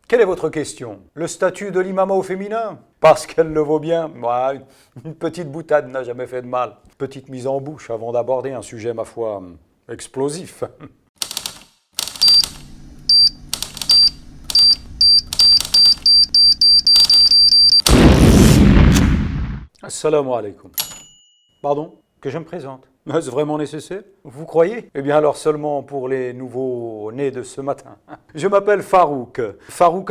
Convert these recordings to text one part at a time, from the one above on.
Quelle est votre question? Le statut de l'imama au féminin? Parce qu'elle le vaut bien. Ouais, une petite boutade n'a jamais fait de mal. Petite mise en bouche avant d'aborder un sujet, ma foi, explosif. Assalamu alaikum. Pardon? Que je me présente? Est-ce vraiment nécessaire? Vous croyez? Eh bien alors seulement pour les nouveaux nés de ce matin. Je m'appelle Farouk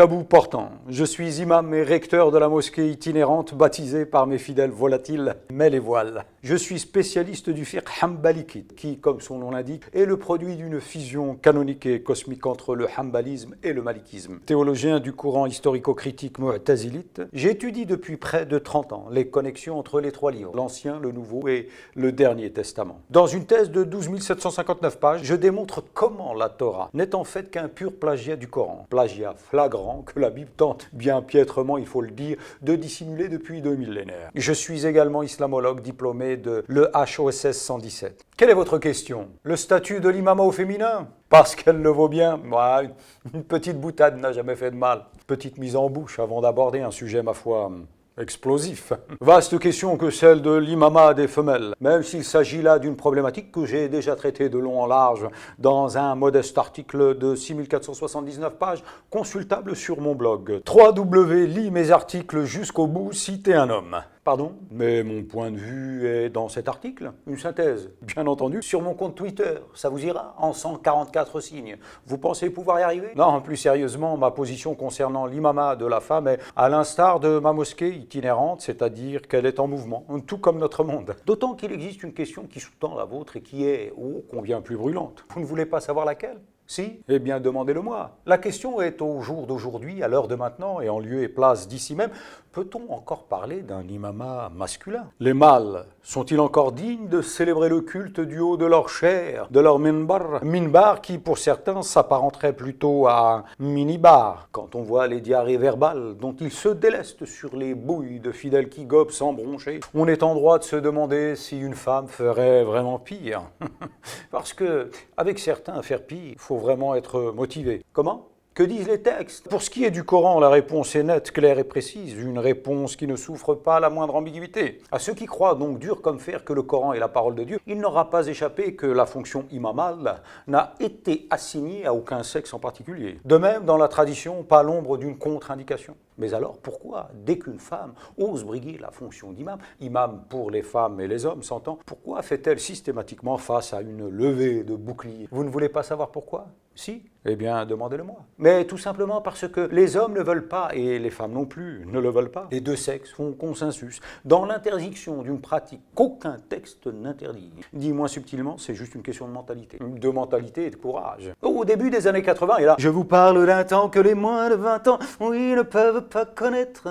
Abou Portant. Je suis imam et recteur de la mosquée itinérante baptisée par mes fidèles volatiles Mel et Voile. Je suis spécialiste du fiqh hanbalikite qui, comme son nom l'indique, est le produit d'une fusion canonique et cosmique entre le hanbalisme et le malikisme. Théologien du courant historico-critique mu'tazilite, j'étudie depuis près de 30 ans les connexions entre les trois livres, l'Ancien, le Nouveau et le Dernier Testament. Dans une thèse de 12 759 pages, je démontre comment la Torah n'est en fait qu'un pur plagiat du Coran. Plagiat flagrant que la Bible tente, bien piètrement il faut le dire, de dissimuler depuis 2 millénaires. Je suis également islamologue diplômé de l'EHOSS 117. Quelle est votre question? Le statut de l'imama au féminin? Parce qu'elle le vaut bien. Ouais, une petite boutade n'a jamais fait de mal. Petite mise en bouche avant d'aborder un sujet, ma foi, explosif. Vaste question que celle de l'imama des femelles, même s'il s'agit là d'une problématique que j'ai déjà traitée de long en large dans un modeste article de 6479 pages consultable sur mon blog. 3W, lis mes articles jusqu'au bout, citez un homme. Pardon, mais mon point de vue est dans cet article, une synthèse, bien entendu, sur mon compte Twitter, ça vous ira, en 144 signes. Vous pensez pouvoir y arriver? Non, plus sérieusement, ma position concernant l'imama de la femme est à l'instar de ma mosquée itinérante, c'est-à-dire qu'elle est en mouvement, tout comme notre monde. D'autant qu'il existe une question qui sous-tend la vôtre et qui est, ô combien plus brûlante. Vous ne voulez pas savoir laquelle? Si? Eh bien, demandez-le-moi. La question est au jour d'aujourd'hui, à l'heure de maintenant, et en lieu et place d'ici même, peut-on encore parler d'un imama masculin? Les mâles sont-ils encore dignes de célébrer le culte du haut de leur chair, de leur minbar qui pour certains s'apparenterait plutôt à un minibar, quand on voit les diarrhées verbales dont ils se délestent sur les bouilles de fidèles qui gobent sans broncher? On est en droit de se demander si une femme ferait vraiment pire. Parce que, avec certains, faire pire, il faut vraiment être motivé. Comment? Que disent les textes? Pour ce qui est du Coran, la réponse est nette, claire et précise, une réponse qui ne souffre pas la moindre ambiguïté. À ceux qui croient donc dur comme fer que le Coran est la parole de Dieu, il n'aura pas échappé que la fonction imamal n'a été assignée à aucun sexe en particulier. De même, dans la tradition, pas l'ombre d'une contre-indication. Mais alors pourquoi, dès qu'une femme ose briguer la fonction d'imam, imam pour les femmes et les hommes s'entend, pourquoi fait-elle systématiquement face à une levée de bouclier? Vous ne voulez pas savoir pourquoi? Si? Eh bien, demandez-le-moi. Mais tout simplement parce que les hommes ne veulent pas, et les femmes non plus ne le veulent pas. Les deux sexes font consensus dans l'interdiction d'une pratique qu'aucun texte n'interdit. Dit moins subtilement, c'est juste une question de mentalité. De mentalité et de courage. Au début des années 80, et là, je vous parle d'un temps que les moins de 20 ans, oui, ne peuvent pas connaître.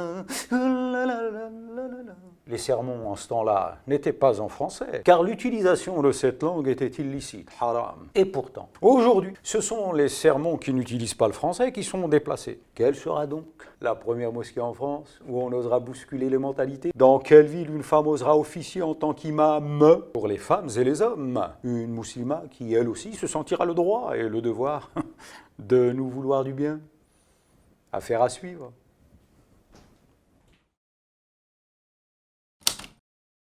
Les sermons en ce temps-là n'étaient pas en français, car l'utilisation de cette langue était illicite, haram. Et pourtant, aujourd'hui, ce sont les sermons qui n'utilisent pas le français qui sont déplacés. Quelle sera donc la première mosquée en France où on osera bousculer les mentalités? Dans quelle ville une femme osera officier en tant qu'imam pour les femmes et les hommes? Une musulmane qui, elle aussi, se sentira le droit et le devoir de nous vouloir du bien. Affaire à suivre.